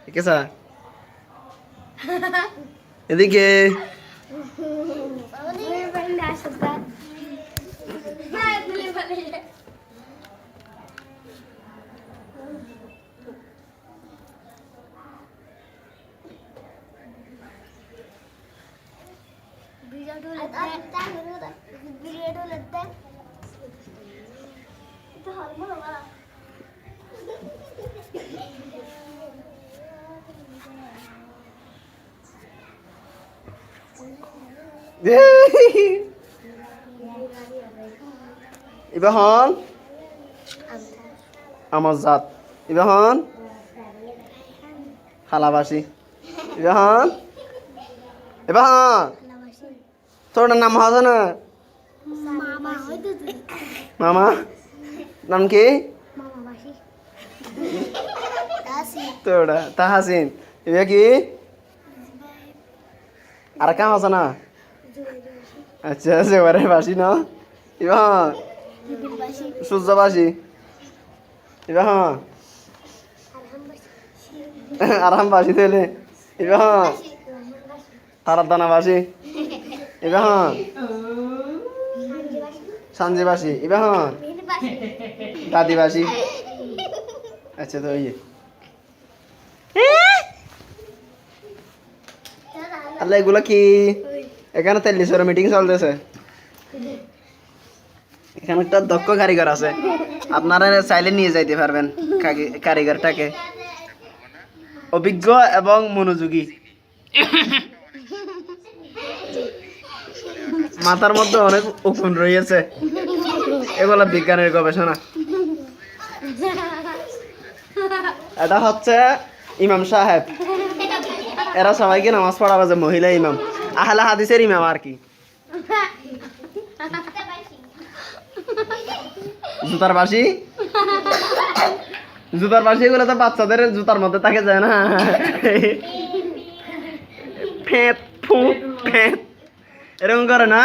কেসা এদিকে ইবাহন আমার জাত ইবাহন খালাবাসী ইবাহন ইবাহন তোর নাম হাজা না মামা নাম কি তোরা তাহাসিন ইবা কি আর কাম আছে না আচ্ছা জেবারে বাসি না ইবাহন সূর্যবাসী ইবাহন আরামবাসী তাহলে ইবাহন তারাদানাবাসী ইবাহন সাঞ্জিবাসী ইবাহন দাদিবাসী আচ্ছা তো ইয়ে আল্লাহ এগুলো কি এখানে 43 মিটিং চলতেছে এখানে একটা দক্ষ কারিগর আছে আপনারা চাইলে নিয়ে যাইতে পারবেন কারিগরটাকে অভিজ্ঞ এবং মনোযোগী মাথার মধ্যে অনেক উকুন রয়েছে এগুলো বিজ্ঞানের গবেষণা এটা হচ্ছে ইমাম সাহেব এরা সবাইকে নামাজ পড়াবে যে মহিলা ইমাম আহলে হাদিসের ইমাম আর কি জুতার বাসি এগুলো তো বাচ্চাদের জুতার মধ্যে থাকে যায় না ফেঁত ফুট ফেঁত এরকম করে না